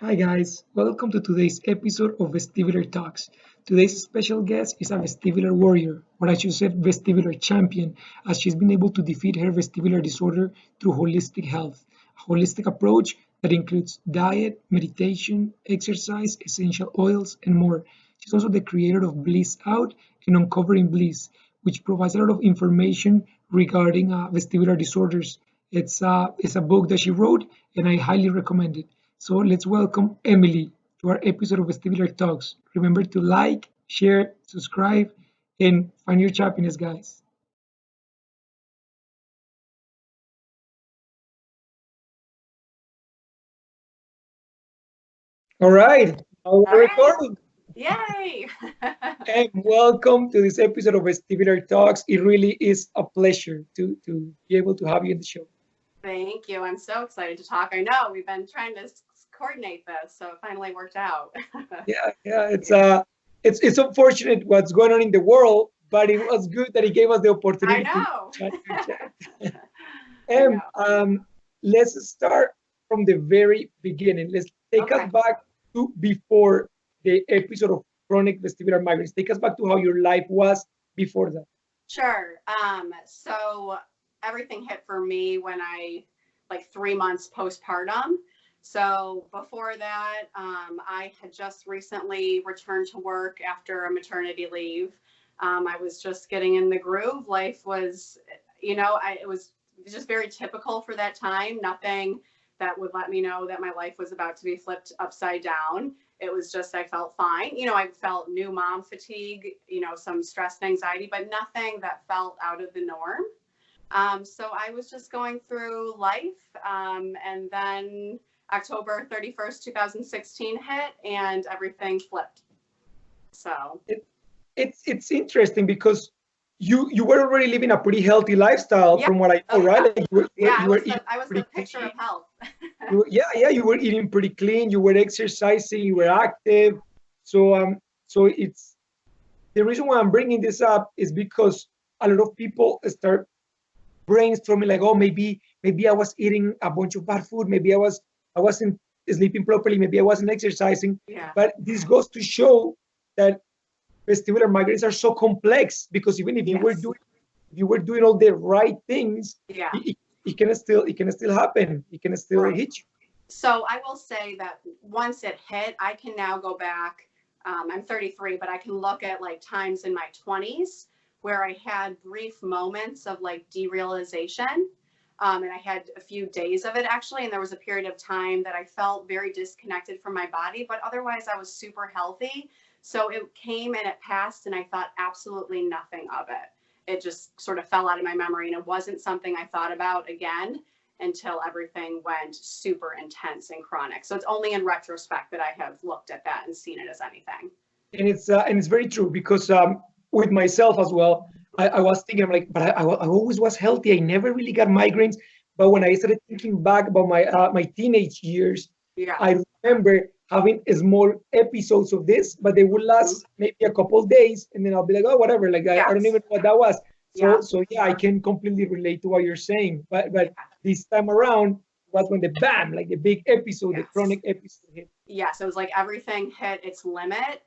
Hi guys, welcome to today's episode of Vestibular Talks. Today's special guest is a vestibular warrior, or I should say vestibular champion, as she's been able to defeat her vestibular disorder through holistic health, a holistic approach that includes diet, meditation, exercise, essential oils, and more. She's also the creator of Bliss Out and Uncovering Bliss, which provides a lot of information regarding vestibular disorders. It's a book that she wrote, and I highly recommend it. So let's welcome Emily to our episode of Vestibular Talks. Remember to like, share, subscribe, and find your happiness, guys. All right, now All we're right. recording. Yay. And welcome to this episode of Vestibular Talks. It really is a pleasure to be able to have you in the show. Thank you. I'm so excited to talk. I know we've been trying to coordinate this, so it finally worked out. Yeah, Yeah. it's unfortunate what's going on in the world, but it was good that he gave us the I opportunity to know. chat. I know. And let's start from the very beginning. Let's take us Okay. back to before the episode of chronic vestibular migraines. Take us back to how your life was before that. Sure. So everything hit for me when I like 3 months postpartum. So before that, I had just recently returned to work after a maternity leave. I was just getting in the groove. Life was, it was just very typical for that time. Nothing that would let me know that my life was about to be flipped upside down. It was just, I felt fine. I felt new mom fatigue, some stress and anxiety, but nothing that felt out of the norm. So I was just going through life. And then October 31st, 2016 hit and everything flipped. So, It, it's interesting because you were already living a pretty healthy lifestyle yeah. from what I Oh, know, right? yeah. Like Yeah. you were eating I was the pretty picture clean. of health. Yeah, you were eating pretty clean. You were exercising. You were active. So it's the reason why I'm bringing this up is because a lot of people start brainstorming like, oh, maybe I was eating a bunch of bad food. Maybe I wasn't sleeping properly. Maybe I wasn't exercising. Yeah. But this goes to show that vestibular migraines are so complex because even Yes. if you were doing all the right things, Yeah. it can still happen. It can still Right. hit you. So I will say that once it hit, I can now go back. I'm 33, but I can look at like times in my 20s where I had brief moments of like derealization. And I had a few days of it actually. And there was a period of time that I felt very disconnected from my body, but otherwise I was super healthy. So it came and it passed, and I thought absolutely nothing of it. It just sort of fell out of my memory, and it wasn't something I thought about again until everything went super intense and chronic. So it's only in retrospect that I have looked at that and seen it as anything. And it's very true because with myself as well, I was thinking, I'm like, but I always was healthy. I never really got migraines. But when I started thinking back about my teenage years, Yeah. I remember having small episodes of this, but they would Mhm. last maybe a couple of days, and then I'll be like, oh, whatever. Like I don't Yes. even know what that was. So Yeah. so yeah, I can completely relate to what you're saying. But Yeah. this time around was when the bam, like the big episode, the Yes. chronic episode hit. Yes. It was like everything hit its limit,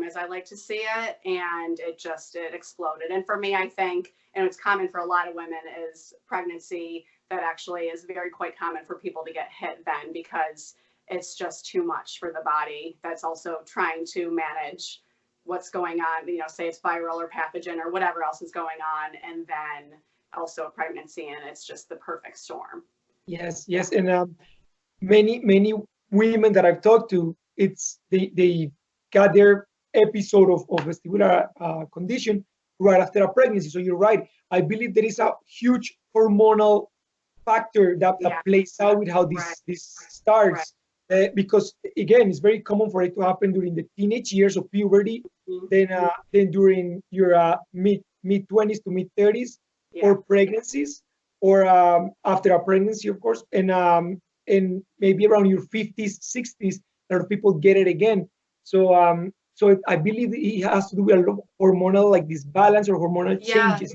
as I like to see it, and it exploded. And for me, I think, and it's common for a lot of women, is pregnancy. That actually is very quite common for people to get hit then, because it's just too much for the body. That's also trying to manage what's going on. Say it's viral or pathogen or whatever else is going on, and then also a pregnancy, and it's just the perfect storm. Yes, Yeah. yes, and many women that I've talked to, they got their episode of vestibular condition right after a pregnancy. So you're right. I believe there is a huge hormonal factor that Yeah. plays out with how Right. this Right. starts. Because again, it's very common for it to happen during the teenage years of puberty, Mhm. then during your mid 20s to mid 30s, Yeah. or pregnancies, or after a pregnancy, of course, and maybe around your 50s, 60s, a lot of people get it again. So I believe it has to do with a lot of hormonal, like this balance or hormonal Yeah. changes.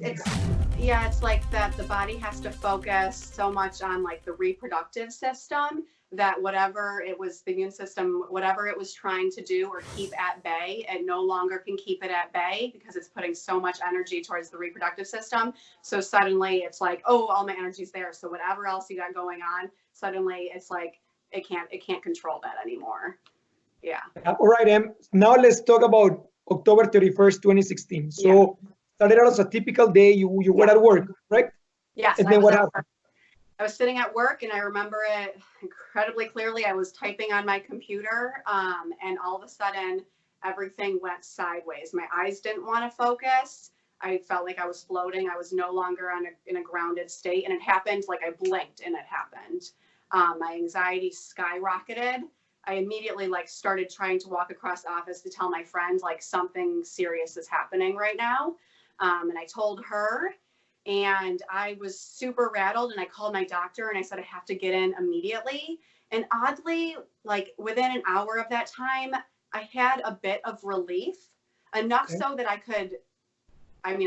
Yeah, it's like that the body has to focus so much on like the reproductive system that whatever it was, the immune system, whatever it was trying to do or keep at bay, it no longer can keep it at bay because it's putting so much energy towards the reproductive system. So suddenly it's like, oh, all my energy's there. So whatever else you got going on, suddenly it's like it can't control that anymore. Yeah. All right, Em. Now let's talk about October 31st, 2016. So Yeah. started out as a typical day. You were Yeah. at work, right? Yes, And I then was what at happened? work. I was sitting at work and I remember it incredibly clearly. I was typing on my computer and all of a sudden everything went sideways. My eyes didn't want to focus. I felt like I was floating. I was no longer in a grounded state. And it happened like I blinked and it happened. My anxiety skyrocketed. I immediately like started trying to walk across the office to tell my friends like something serious is happening right now. And I told her and I was super rattled and I called my doctor and I said I have to get in immediately. And oddly, like within an hour of that time, I had a bit of relief, enough Okay. so that I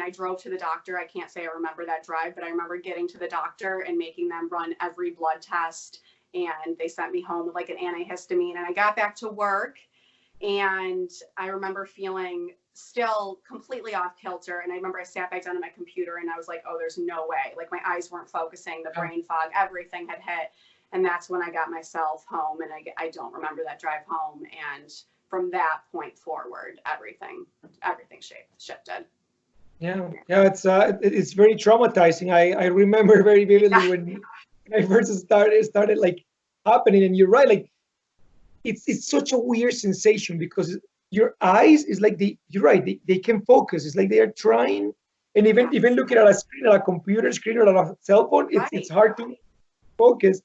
drove to the doctor. I can't say I remember that drive, but I remember getting to the doctor and making them run every blood test. And they sent me home with like an antihistamine. And I got back to work and I remember feeling still completely off kilter. And I remember I sat back down on my computer and I was like, oh, there's no way. Like my eyes weren't focusing, the brain fog, everything had hit. And that's when I got myself home. And I don't remember that drive home. And from that point forward, everything shifted. Yeah, it's very traumatizing. I remember very vividly Yeah. when I first started like happening, and you're right, like it's such a weird sensation because your eyes is like you're right, they can focus. It's like they are trying, and Yeah. even looking at a screen, at a computer screen or at a cell phone, it's Right. hard to focus.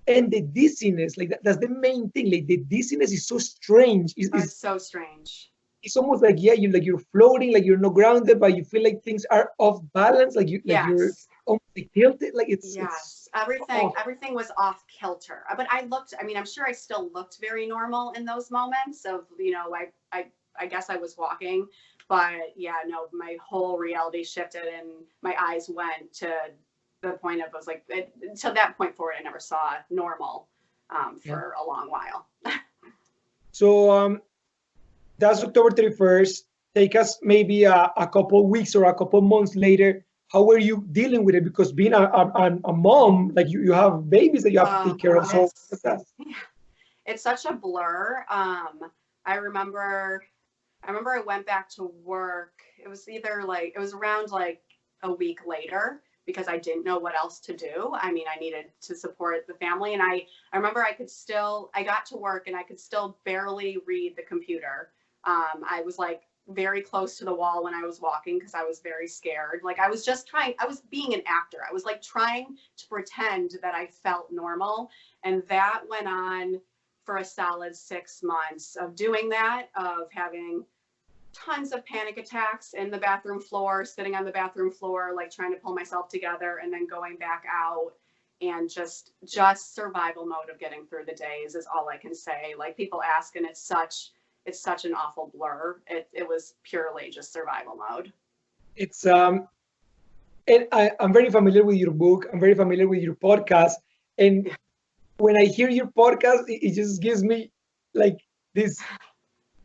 And the dizziness, like that's the main thing. Like the dizziness is so strange. Oh, it's so strange. It's almost like, yeah, you're floating, like you're not grounded, but you feel like things are off balance, you're Yes. almost like tilted, like it's Yes, everything oh everything was off kilter. But I'm sure I still looked very normal in those moments of, I guess I was walking, but yeah, no, my whole reality shifted and my eyes went to the point of I was like to that point forward I never saw normal yeah. for a long while. So that's October 31st. Take us maybe a couple weeks or a couple months later. How were you dealing with it? Because being a mom, like you have babies that you have to take care of. So what's It's that? it's such a blur. I remember I went back to work. It was around like a week later because I didn't know what else to do. I mean, I needed to support the family. And I remember I got to work and I could still barely read the computer. I was like very close to the wall when I was walking because I was very scared. Like I was being an actor. I was like trying to pretend that I felt normal. And that went on for a solid 6 months of doing that, of having tons of panic attacks in the bathroom floor, sitting on the bathroom floor, like trying to pull myself together and then going back out and just survival mode of getting through the days is all I can say. Like people ask and it's such an awful blur. It was purely just survival mode. It's and I'm very familiar with your book. I'm very familiar with your podcast. And when I hear your podcast, it just gives me like this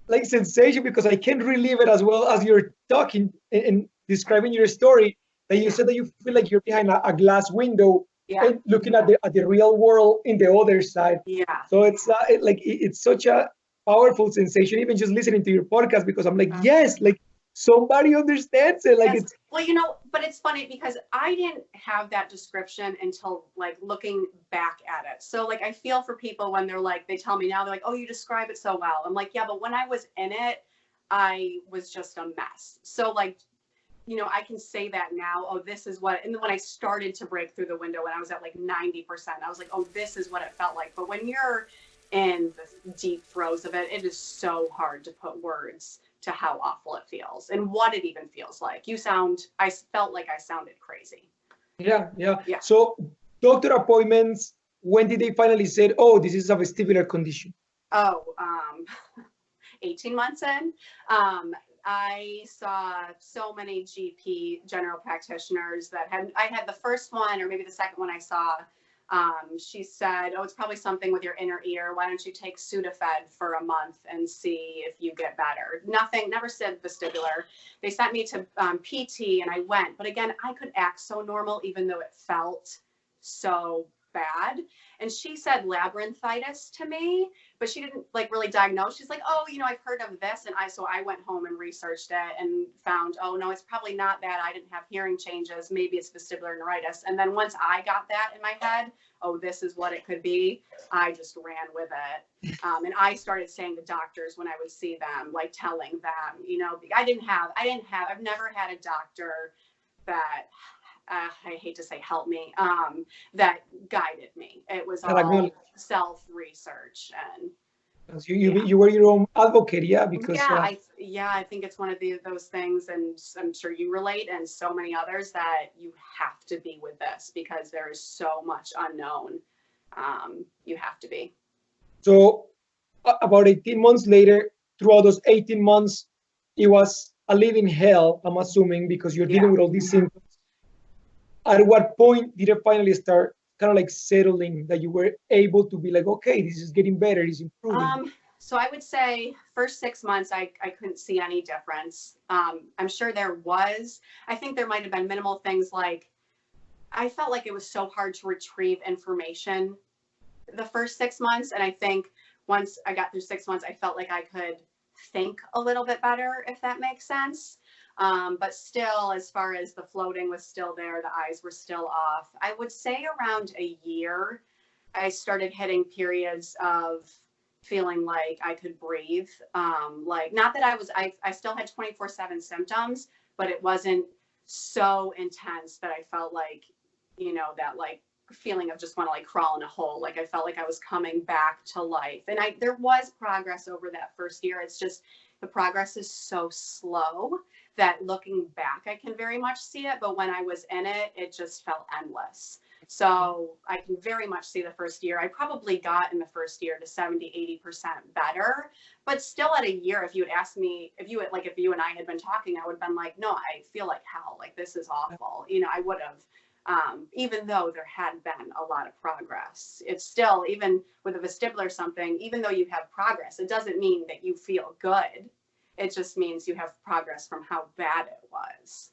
like sensation because I can relive it as well as you're talking and describing your story. That you Yeah. said that you feel like you're behind a glass window Yeah. and looking at the real world in the other side. Yeah. So it's such a powerful sensation, even just listening to your podcast because I'm like, yes, like somebody understands it. Like Yes. it's Well, but it's funny because I didn't have that description until like looking back at it. So like I feel for people when they tell me now, they're like, oh, you describe it so well. I'm like, yeah, but when I was in it, I was just a mess. So like, I can say that now, oh, this is what, and then when I started to break through the window when I was at like 90%, I was like, oh, this is what it felt like. But when you're in the deep throes of it, it is so hard to put words to how awful it feels and what it even feels like. I felt like I sounded crazy. yeah. Yeah. So doctor appointments, when did they finally say, oh, this is a vestibular condition? Oh, 18 months in. I saw so many GP general practitioners that I had the first one or maybe the second one I saw. She said, oh, it's probably something with your inner ear. Why don't you take Sudafed for a month and see if you get better? Nothing, never said vestibular. They sent me to PT and I went. But again, I could act so normal even though it felt so bad. And she said labyrinthitis to me, but she didn't like really diagnose. She's like, oh, I've heard of this. And so I went home and researched it and found, oh no, it's probably not that. I didn't have hearing changes. Maybe it's vestibular neuritis. And then once I got that in my head, oh, this is what it could be, I just ran with it. And I started saying to doctors when I would see them, like telling them, I've never had a doctor that, I hate to say help me, that guided me. It was all self-research. And you were your own advocate, because I think it's one of those things, and I'm sure you relate, and so many others, that you have to be with this because there is so much unknown. You have to be. So about 18 months later, throughout those 18 months, it was a living hell, I'm assuming, because you're dealing with all these symptoms. At what point did it finally start kind of like settling, that you were able to be like, okay, this is getting better, it's improving? So I would say first 6 months, I couldn't see any difference. I'm sure there was. I think there might have been minimal things, like I felt like it was so hard to retrieve information the first 6 months. And I think once I got through 6 months, I felt like I could think a little bit better, if that makes sense. But still, as far as the floating was still there, the eyes were still off. I would say around a year, I started hitting periods of feeling like I could breathe. Like, not that I still had 24/7 symptoms, but it wasn't so intense that I felt like, that like feeling of just want to like crawl in a hole. Like I felt like I was coming back to life. And there was progress over that first year. It's just the progress is so slow that looking back, I can very much see it. But when I was in it, it just felt endless. So I can very much see the first year. I probably got in the first year to 70-80% better, but still at a year, if you had asked me, if you and I had been talking, I would have been like, no, I feel like hell. Like, this is awful. I would have, even though there had been a lot of progress. It's still, even with a vestibular something, even though you have progress, it doesn't mean that you feel good. It just means you have progress from how bad it was.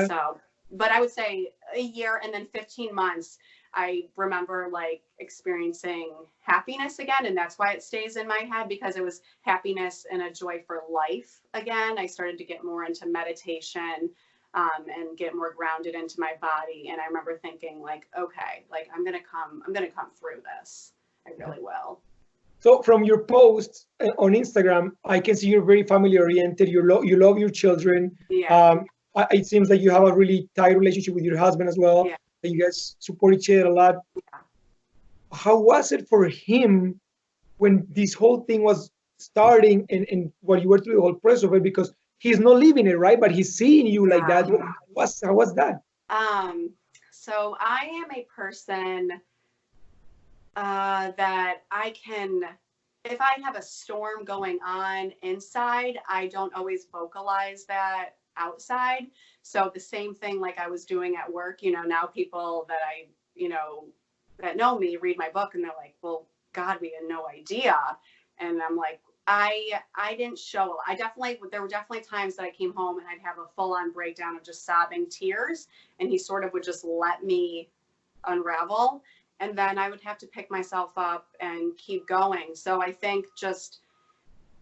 So, but I would say a year and then 15 months, I remember like experiencing happiness again. And that's why it stays in my head, because it was happiness and a joy for life again. I started to get more into meditation, and get more grounded into my body. And I remember thinking like, okay, like I'm going to come through this. I really will. So from your posts on Instagram, I can see you're very family oriented. You love your children. Yeah. It seems like you have a really tight relationship with your husband as well. Yeah. That you guys support each other a lot. Yeah. How was it for him when this whole thing was starting, and what you were through the whole process of it? Because he's not living it, right? But he's seeing you like that. How was that? So I am a person that I can, if I have a storm going on inside, I don't always vocalize that outside. So the same thing like I was doing at work, now people that that know me read my book and they're like, well, God, we had no idea. And I'm like, I didn't show, there were definitely times that I came home and I'd have a full on breakdown of just sobbing tears. And he sort of would just let me unravel. And then I would have to pick myself up and keep going. So I think just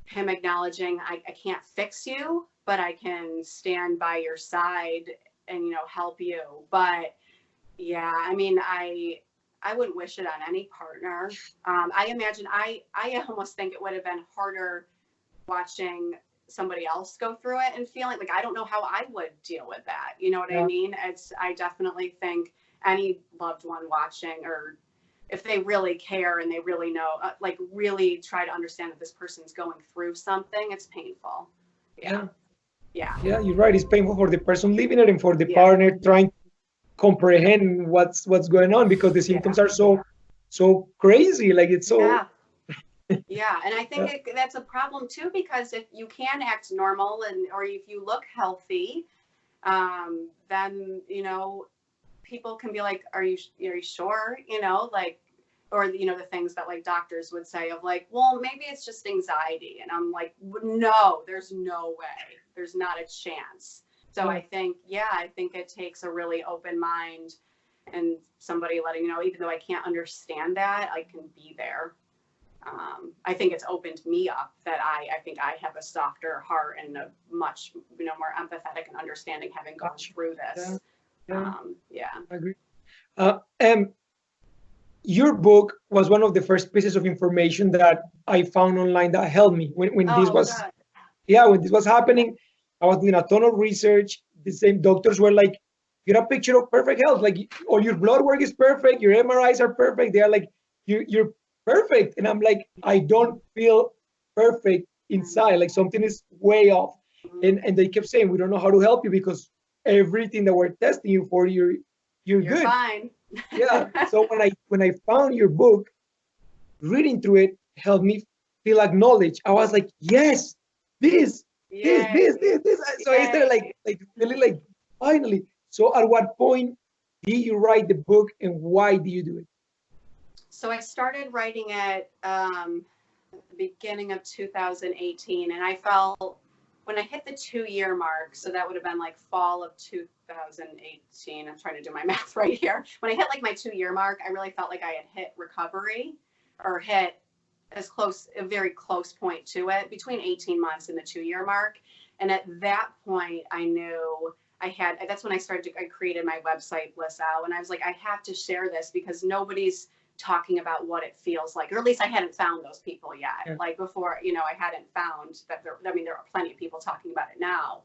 him acknowledging I can't fix you, but I can stand by your side and, help you. But yeah, I mean, I wouldn't wish it on any partner. I imagine, I almost think it would have been harder watching somebody else go through it and feeling like, I don't know how I would deal with that. You know what I mean? I definitely think any loved one watching, or if they really care and they really know, like really try to understand that this person's going through something, it's painful. Yeah, you're right. It's painful for the person living it and for the partner trying to comprehend what's going on, because the symptoms are so crazy. Like it's so Yeah, and I think Yeah. that's a problem too, because if you can act normal and or if you look healthy, then people can be like, are you sure? Like, or the things that like doctors would say of like, well, maybe it's just anxiety, and I'm like, no, there's no way, there's not a chance. So Yeah. I think it takes a really open mind and somebody letting you know, even though I can't understand that, I can be there. I think it's opened me up that I think I have a softer heart and a much more empathetic and understanding having gone Gotcha. through Yeah. this. Yeah. Yeah. I agree. And your book was one of the first pieces of information that I found online that helped me when this Oh, was, good. yeah, when this was Yeah. happening. I was doing a ton of research. The same doctors were like, "You're a picture of perfect health. Like, all your blood work is perfect. Your MRIs are perfect. They are like, you're perfect." And I'm like, I don't feel perfect inside. Like something is way off. Mhm. And they kept saying, "We don't know how to help you because everything that we're testing you for, you're You're good." fine. Yeah. So when I found your book, reading through it helped me feel acknowledged. I was like, yes, this, this, this, Yay. this, this. So I started Yay. like feeling like finally. So at what point did you write the book and why did you do it? So I started writing it at the beginning of 2018, and I felt when I hit the 2 year mark, so that would have been like fall of 2018. I'm trying to do my math right here. When I hit like my 2 year mark, I really felt like I had hit recovery or hit a very close point to it between 18 months and the 2 year mark. And at that point, I knew that's when I created my website, Bliss Out. And I was like, I have to share this because nobody's talking about what it feels like, or at least I hadn't found those people yet. Yeah. Like before, I hadn't found that there are plenty of people talking about it now.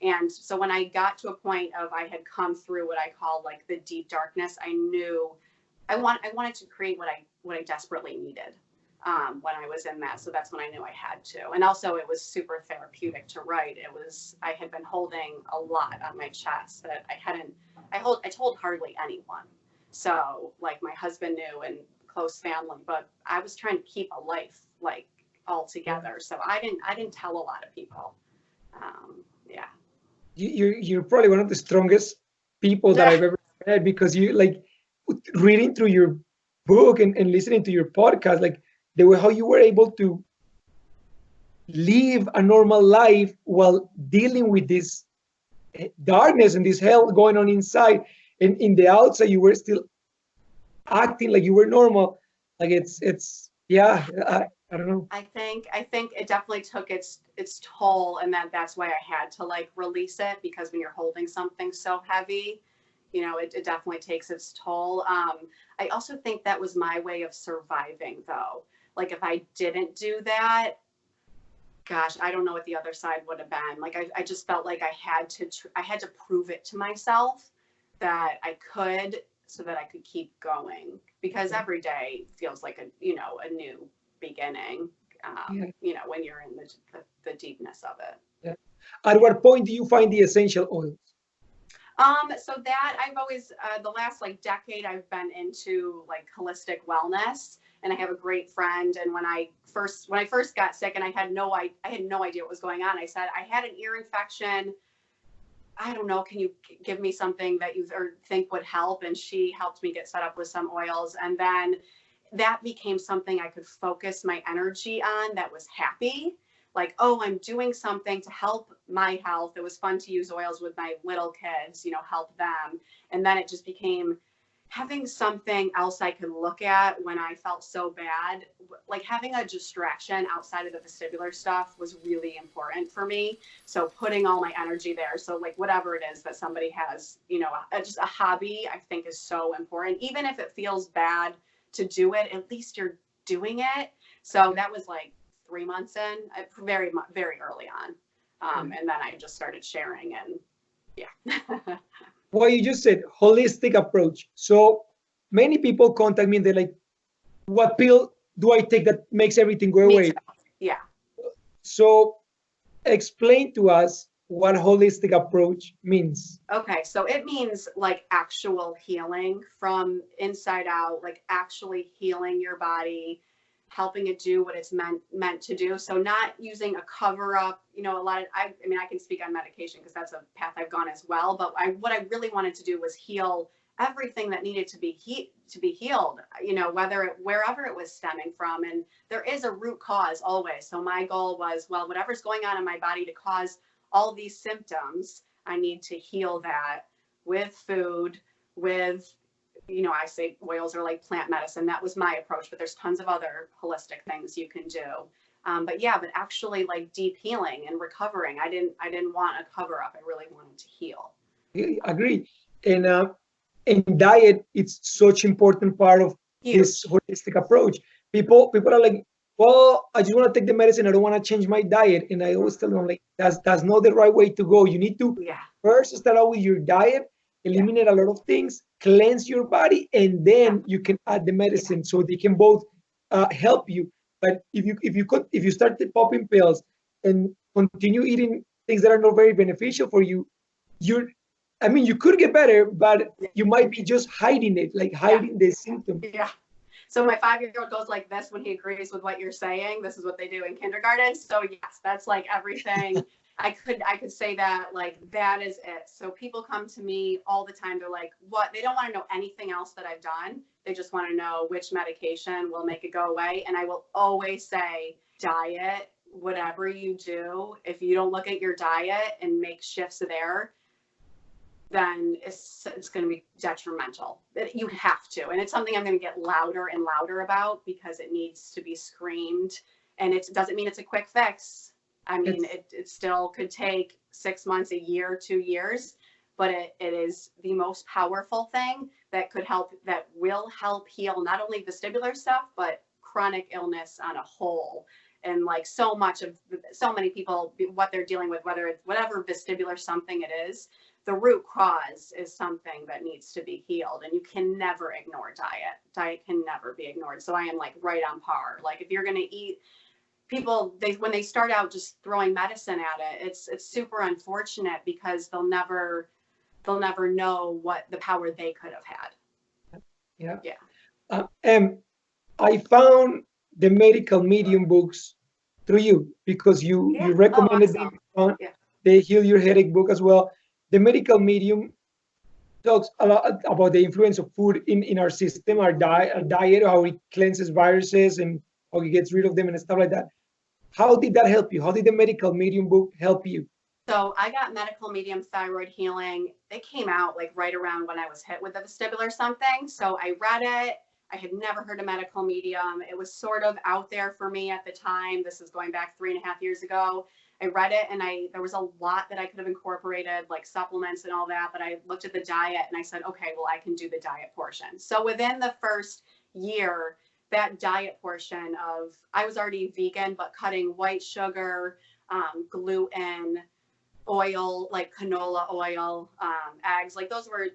And so when I got to a point of I had come through what I call like the deep darkness, I knew I wanted to create what I desperately needed when I was in that. So that's when I knew I had to. And also, it was super therapeutic to write. I had been holding a lot on my chest that I told hardly anyone. So like my husband knew and close family, but I was trying to keep a life like all Yeah. together. So I didn't tell a lot of people. Yeah. You're probably one of the strongest people that I've ever met because you like reading through your book and listening to your podcast, like the way how you were able to live a normal life while dealing with this darkness and this hell going on inside, and in the outside you were still acting like you were normal. Like it's yeah, I don't know. I think it definitely took its toll, and that's why I had to like release it, because when you're holding something so heavy, it definitely takes its toll. I also think that was my way of surviving, though. Like if I didn't do that, gosh, I don't know what the other side would have been. Like I just felt like I had to prove it to myself that I could, so that I could keep going, because Yeah. every day feels like a new beginning. Yeah. When you're in the deepness of it. Yeah. At what point do you find the essential oils? So that I've always the last like decade I've been into like holistic wellness, and I have a great friend. And when I first got sick and I had no idea what was going on. I said I had an ear infection. I don't know. Can you give me something that you or think would help? And she helped me get set up with some oils, and then that became something I could focus my energy on that was happy. Like, oh, I'm doing something to help my health. It was fun to use oils with my little kids, help them. And then it just became having something else I could look at when I felt so bad. Like having a distraction outside of the vestibular stuff was really important for me. So putting all my energy there. So like whatever it is that somebody has, just a hobby, I think is so important. Even if it feels bad to do it, at least you're doing it. So Yeah. that was like 3 months in, very, very early on. Yeah. And then I just started sharing, and yeah. Well, you just said holistic approach. So many people contact me and they're like, what pill do I take that makes everything go Me too. away? Yeah. So explain to us what holistic approach means. Okay. So it means like actual healing from inside out, like actually healing your body, helping it do what it's meant to do. So not using a cover up, a lot of, I mean, I can speak on medication because that's a path I've gone as well. But what I really wanted to do was heal everything that needed to be healed, wherever it was stemming from. And there is a root cause always. So my goal was, well, whatever's going on in my body to cause all these symptoms, I need to heal that with food, with, I say oils are like plant medicine. That was my approach, but there's tons of other holistic things you can do. But actually like deep healing and recovering. I didn't want a cover up. I really wanted to heal. I agree. And diet, it's such important part of this holistic approach. People are like, well, I just want to take the medicine. I don't want to change my diet. And I always tell them, like, that's not the right way to go. You need to first start out with your diet, eliminate a lot of things, cleanse your body, and then you can add the medicine so they can both help you. But if you start popping pills and continue eating things that are not very beneficial for you, you could get better, but you might be just hiding it, like hiding the symptom. Yeah. So my 5-year-old goes like this when he agrees with what you're saying. This is what they do in kindergarten. So yes, that's like everything. I could say that, like, that is it. So people come to me all the time. They're like, what? They don't want to know anything else that I've done. They just want to know which medication will make it go away. And I will always say, diet, whatever you do, if you don't look at your diet and make shifts there, then it's going to be detrimental. You have to. And it's something I'm going to get louder and louder about because it needs to be screamed. And it doesn't mean it's a quick fix. I mean, it still could take 6 months, a year, 2 years, but it is the most powerful thing that will help heal not only vestibular stuff, but chronic illness on a whole. And like so many people, what they're dealing with, whether it's whatever vestibular something it is, the root cause is something that needs to be healed. And you can never ignore diet. Diet can never be ignored. So I am like right on par. Like if you're going to eat, people, when they start out just throwing medicine at it, it's super unfortunate because they'll never know what the power they could have had. Yeah. I found the medical medium books through you because you recommended them. The Heal Your Headache book as well. The medical medium talks a lot about the influence of food in our system, our diet, how it cleanses viruses and how it gets rid of them and stuff like that. How did that help you? How did the medical medium book help you? So I got medical medium thyroid healing. It came out like right around when I was hit with the vestibular something. So I read it. I had never heard of medical medium. It was sort of out there for me at the time. This is going back 3.5 years ago. I read it and there was a lot that I could have incorporated, like supplements and all that, but I looked at the diet and I said, okay, well, I can do the diet portion. So within the first year, that diet portion of, I was already vegan, but cutting white sugar, gluten, oil, like canola oil, eggs, like those were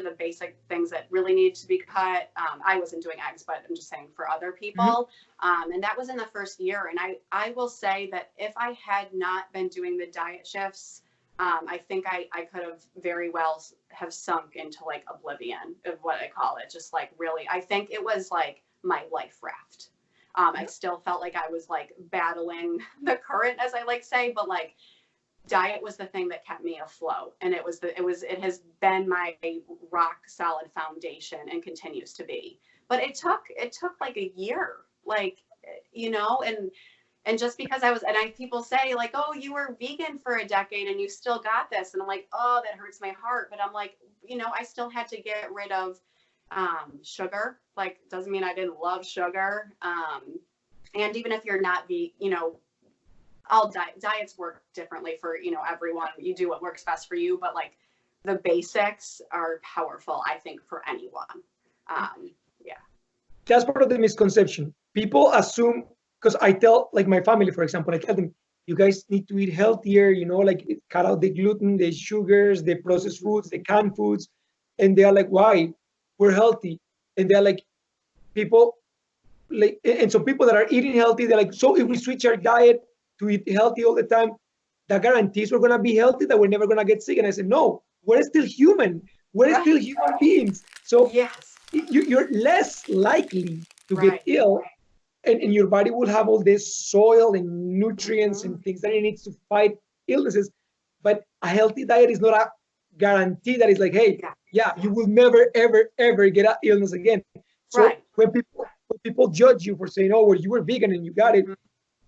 the basic things that really needed to be cut. I wasn't doing eggs, but I'm just saying for other people. And that was in the first year. And I will say that if I had not been doing the diet shifts, I think I could have very well have sunk into like oblivion of what I call it. Just like really, I think it was like my life raft. I still felt like I was like battling the current, as I like say, but like diet was the thing that kept me afloat. And it has been my rock solid foundation and continues to be. But it took like a year, like, and just because people say like, oh, you were vegan for a decade and you still got this. And I'm like, oh, that hurts my heart. But I'm like, I still had to get rid of sugar. Like, doesn't mean I didn't love sugar. And even if you're not all diets work differently for, everyone. You do what works best for you, but like the basics are powerful, I think, for anyone. That's part of the misconception. People assume, because I tell like my family, for example, I tell them, you guys need to eat healthier, like cut out the gluten, the sugars, the processed foods, the canned foods. And they're like, why? We're healthy. And they're like, people like, and so people that are eating healthy, they're like, so if we switch our diet to eat healthy all the time, that guarantees we're going to be healthy, that we're never going to get sick. And I said, no, we're still human. We're still human beings. So you're less likely to get ill and your body will have all this soil and nutrients Mm-hmm. and things that it needs to fight illnesses. But a healthy diet is not a guarantee that it's like, hey, Yeah. yeah, you will never, ever, ever get an illness again. So Right. when people judge you for saying, oh, well, you were vegan and you got it, Mm-hmm.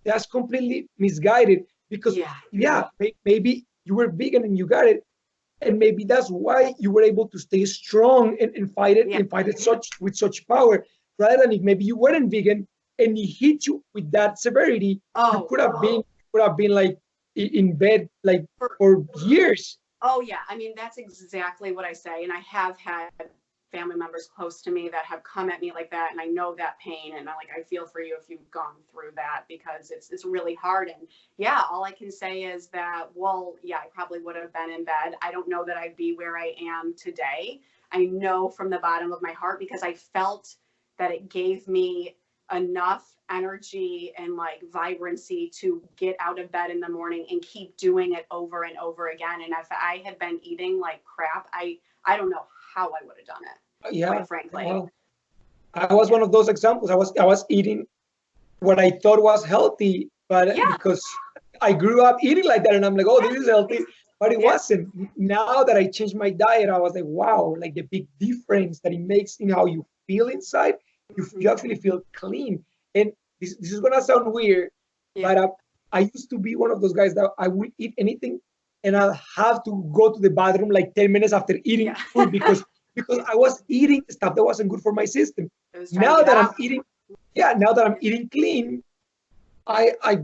that's completely misguided because, Yeah. yeah, maybe you were vegan and you got it, and maybe that's why you were able to stay strong and fight it Yeah. and fight it such power, rather than if maybe you weren't vegan and it hit you with that severity, you Oh, could have been like in bed like for for years. Oh yeah, I mean that's exactly what I say, and I have had family members close to me that have come at me like that, and I know that pain, and I feel for you if you've gone through that because it's really hard. And yeah, all I can say is that, well, yeah, I probably would have been in bed. I don't know that I'd be where I am today. I know from the bottom of my heart because I felt that it gave me enough energy and like vibrancy to get out of bed in the morning and keep doing it over and over again. And if I had been eating like crap, I don't know how I would have done it, Yeah, quite frankly. well, I was Yeah. one of those examples. I was eating what I thought was healthy, but Yeah. because I grew up eating like that, and I'm like, oh, Yeah. this is healthy, but it Yeah. wasn't. Now that I changed my diet, I was like, wow, like the big difference that it makes in how you feel inside. You Mm-hmm. actually feel clean. And this is gonna sound weird, Yeah. but I used to be one of those guys that I would eat anything, and I'll have to go to the bathroom like 10 minutes after eating Yeah. food because I was eating stuff that wasn't good for my system. It was trying to Now get that I'm out. eating, yeah, now that I'm eating clean, I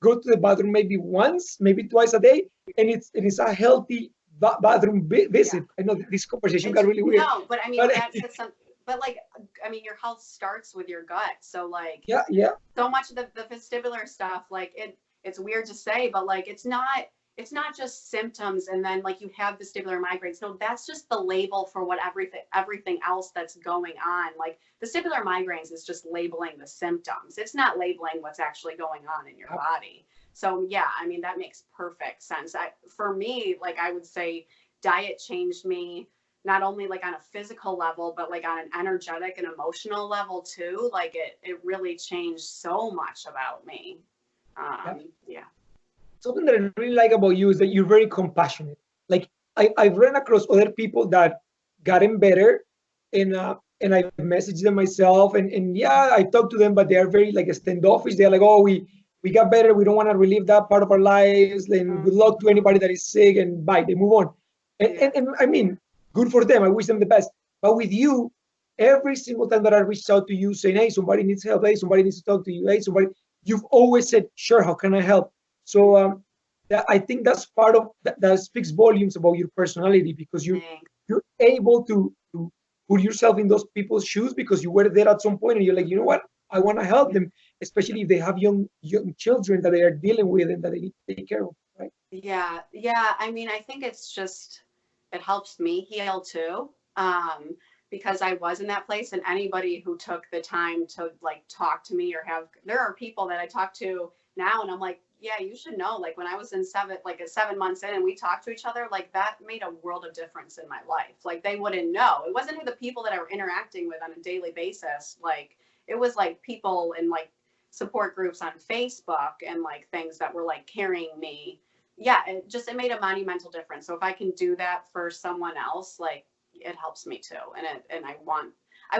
go to the bathroom maybe once, maybe twice a day, and it's a healthy bathroom Yeah. visit. I know this conversation It's got really weird, no, but I mean but that's some but like I mean your health starts with your gut. So like yeah, yeah, so much of the vestibular stuff, like it's weird to say, but like it's not just symptoms and then like you have vestibular migraines. No, that's just the label for what everything else that's going on. Like vestibular migraines is just labeling the symptoms. It's not labeling what's actually going on in your body. So yeah, I mean that makes perfect sense. For me, like I would say diet changed me not only like on a physical level, but like on an energetic and emotional level too. Like it really changed so much about me. yeah. Yeah. Something that I really like about you is that you're very compassionate. Like I've run across other people that gotten better, and I messaged them myself, and yeah, I talk to them, but they are very like standoffish. They're like, oh, we got better. We don't want to relive that part of our lives. And good luck to anybody that is sick, and bye. They move on. And, Yeah. and, and I mean, good for them. I wish them the best. But with you, every single time that I reached out to you saying, hey, somebody needs help. Hey, somebody needs to talk to you. Hey, somebody, you've always said, sure, how can I help? So I think that's part of that speaks volumes about your personality because Thanks. you're able to put yourself in those people's shoes because you were there at some point and you're like, you know what? I want to help them, especially if they have young children that they are dealing with and that they need to take care of, right? Yeah. Yeah. I mean, I think it's just, it helps me heal too. Because I was in that place and anybody who took the time to like talk to me or there are people that I talk to now and I'm like, yeah, you should know. Like when I was in 7 months in and we talked to each other, like that made a world of difference in my life. Like they wouldn't know. It wasn't the people that I were interacting with on a daily basis. Like it was like people in like support groups on Facebook and like things that were like carrying me. Yeah, it made a monumental difference. So if I can do that for someone else, like it helps me too. And I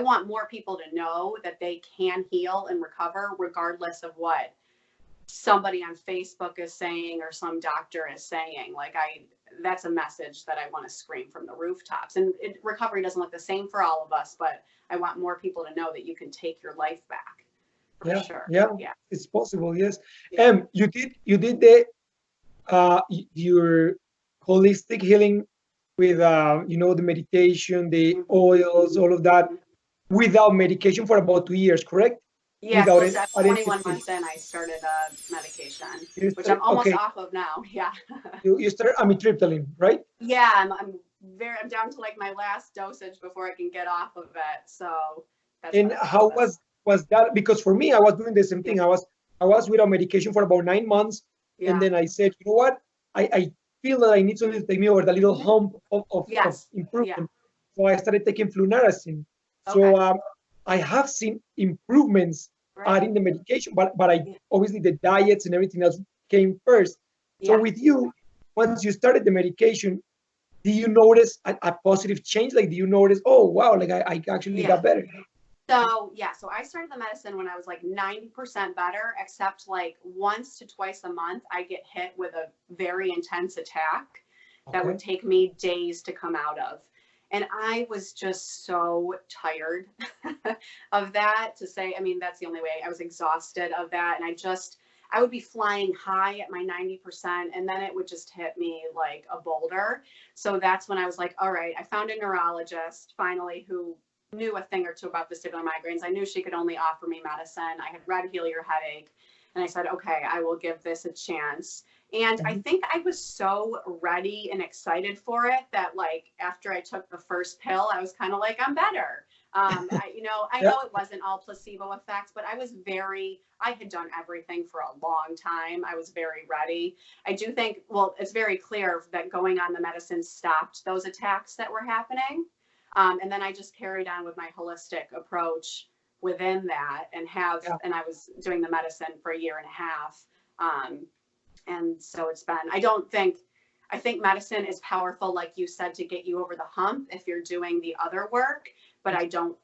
want more people to know that they can heal and recover regardless of what somebody on Facebook is saying or some doctor is saying. Like that's a message that I want to scream from the rooftops. And recovery doesn't look the same for all of us, but I want more people to know that you can take your life back for Yeah, sure. yeah, Yeah. it's possible. Yes. Yeah. You did the your holistic healing with the meditation, the oils, all of that, Mhm. without medication for about 2 years, correct? Yeah, Without close it, to I didn't. 21 months in, I started medication, You which I'm almost okay. off of now. Yeah. You start amitriptyline, right? Yeah, I'm down to like my last dosage before I can get off of it. So that's what And I'm how doing. was that? Because for me, I was doing the same Yeah. thing. I was without medication for about 9 months, and Yeah. then I said, you know what? I feel that I need something to take me over the little hump of Yes. Yeah. improvement. So I started taking flunarizine. Okay. So I have seen improvements Right. adding the medication, but I Yeah. obviously the diets and everything else came first. So Yeah. with you, once you started the medication, do you notice a positive change? Like, do you notice, oh wow, like I actually Yeah. got better? So yeah, so I started the medicine when I was like 90% better, except like once to twice a month, I get hit with a very intense attack that would Okay. take me days to come out of. And I was just so tired of that to say, I mean, that's the only way. I was exhausted of that. And I would be flying high at my 90%, and then it would just hit me like a boulder. So that's when I was like, all right, I found a neurologist finally who knew a thing or two about vestibular migraines. I knew she could only offer me medicine. I had read Heal Your Headache, and I said, okay, I will give this a chance. And I Mhm. think I was so ready and excited for it that, like, after I took the first pill, I was kind of like, I'm better. I Yeah. know it wasn't all placebo effects, but I had done everything for a long time. I was very ready. I do think, well, it's very clear that going on the medicine stopped those attacks that were happening. And then I just carried on with my holistic approach within that Yeah. and I was doing the medicine for a year and a half. Um, and so I think medicine is powerful, like you said, to get you over the hump if you're doing the other work, but I don't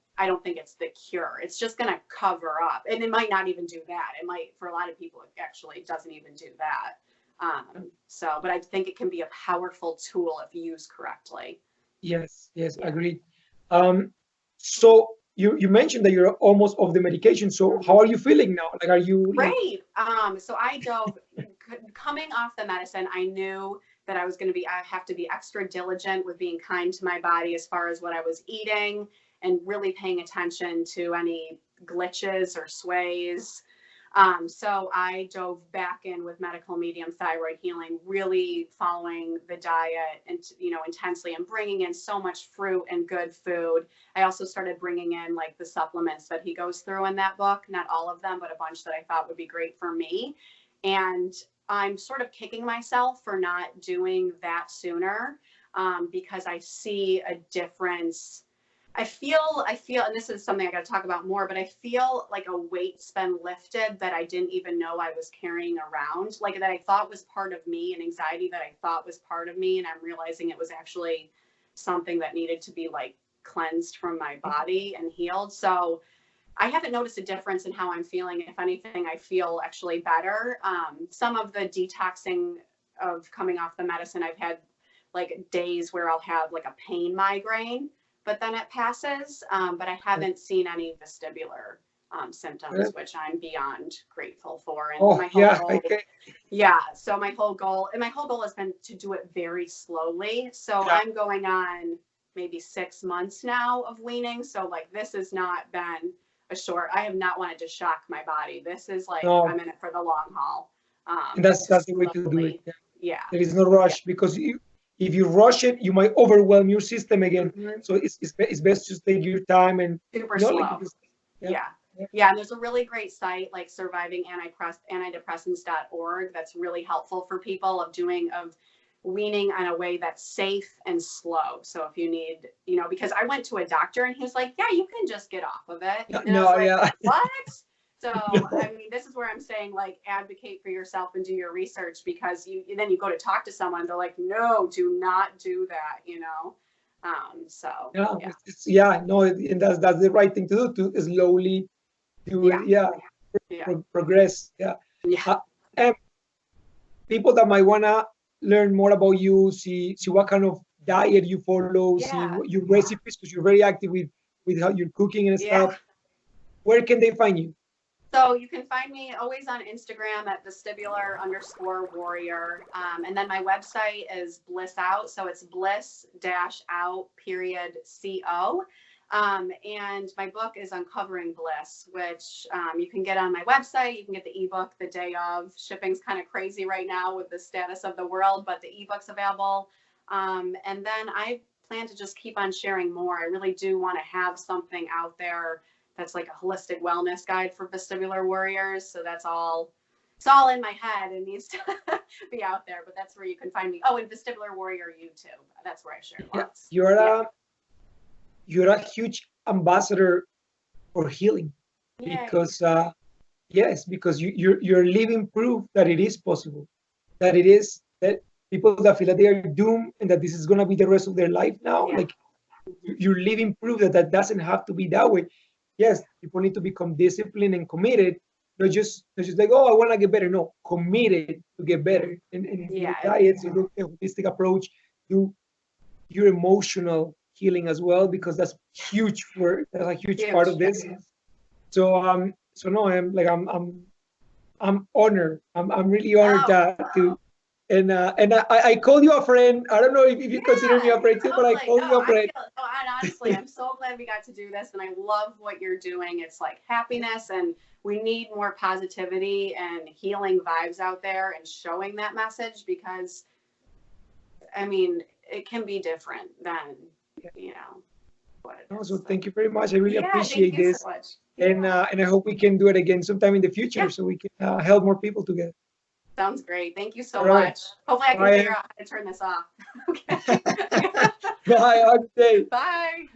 think it's the cure. It's just going to cover up, and it might not even do that. It might, for a lot of people, it actually doesn't even do that. But I think it can be a powerful tool if used correctly. Yes. Yes. Yeah. Agreed. Um, so you mentioned that you're almost off the medication. So how Mhm. are you feeling now? Like, are you like? Great. So I dove coming off the medicine. I knew that I have to be extra diligent with being kind to my body as far as what I was eating and really paying attention to any glitches or sways. So I dove back in with medical medium thyroid healing, really following the diet and, intensely, and bringing in so much fruit and good food. I also started bringing in like the supplements that he goes through in that book, not all of them, but a bunch that I thought would be great for me. And I'm sort of kicking myself for not doing that sooner, because I see a difference. And this is something I got to talk about more, but I feel like a weight's been lifted that I didn't even know I was carrying around, like that I thought was part of me, and anxiety that I thought was part of me. And I'm realizing it was actually something that needed to be like cleansed from my body and healed. So I haven't noticed a difference in how I'm feeling. If anything, I feel actually better. Some of the detoxing of coming off the medicine, I've had like days where I'll have like a pain migraine, but then it passes. But I haven't seen any vestibular symptoms, which I'm beyond grateful for. And Oh my whole yeah. goal, Okay. yeah. So my whole goal has been to do it very slowly. So Yeah. I'm going on maybe 6 months now of weaning. So like this has not been I have not wanted to shock my body. This is like No. I'm in it for the long haul. And that's the way to do it. Slowly. Yeah. Yeah. There is no Yeah. rush because if you rush it, you might overwhelm your system again. Hmm. So it's best to take your time and Super like slow. just yeah. Yeah. Yeah. Yeah. And there's a really great site like antidepressants.org that's really helpful for people of weaning in a way that's safe and slow. So if you need, because I went to a doctor and he was like, yeah, you can just get off of it. Yeah. And I was No. like, Yeah. what? So, No. I mean, this is where I'm saying like advocate for yourself and do your research, because then you go to talk to someone, they're like, no, do not do that. So Yeah. yeah, Yeah. No. And that's the right thing to do to slowly do yeah, it. Yeah. yeah, Progress. Yeah. yeah, Uh, and people that might wanna learn more about you, see what kind of diet you follow, see yeah, what your recipes because you're very active with how you're cooking and yeah. stuff. Where can they find you? So you can find me always on Instagram at vestibular_warrior. And then my website is Bliss Out. So it's bliss-out.co. And my book is Uncovering Bliss, which you can get on my website. You can get the ebook the day of. Shipping's kind of crazy right now with the status of the world, but the ebook's available. And then I plan to just keep on sharing more. I really do want to have something out there that's like a holistic wellness guide for vestibular warriors. So it's all in my head and needs to be out there, but that's where you can find me. Oh, and Vestibular Warrior YouTube. That's where I share Yeah, lots. you're Yeah. a huge ambassador for healing Yay. because Yes, because you're living proof that it is possible, that it is that people that feel that they are doomed and that this is gonna be the rest of their life now, Yeah. like you're living proof that that doesn't have to be that way. Yes, people need to become disciplined and committed, not just like, oh, I want to get better. No, committed to get better, and do Yeah. diets, you do a holistic approach, do your emotional healing as well, because that's a huge part Huge. of this. So no, I'm honored. I'm really honored Oh, to and I called you a friend. I don't know if you consider me yeah, a friend too, but I totally. called No, you a I friend. feel, oh, and honestly, I'm so glad we got to do this, and I love what you're doing. It's like happiness, and we need more positivity and healing vibes out there and showing that message because, I mean, it can be different than, you know, what it No, is. so So, thank you very much. I really yeah, thank appreciate you so this, much. Yeah. and I hope we can do it again sometime in the future, Yeah. so we can help more people together. Sounds great. Thank you All so right. much. Hopefully, I can Bye. figure out how to turn this off. Okay. Bye. Have a good day. Bye.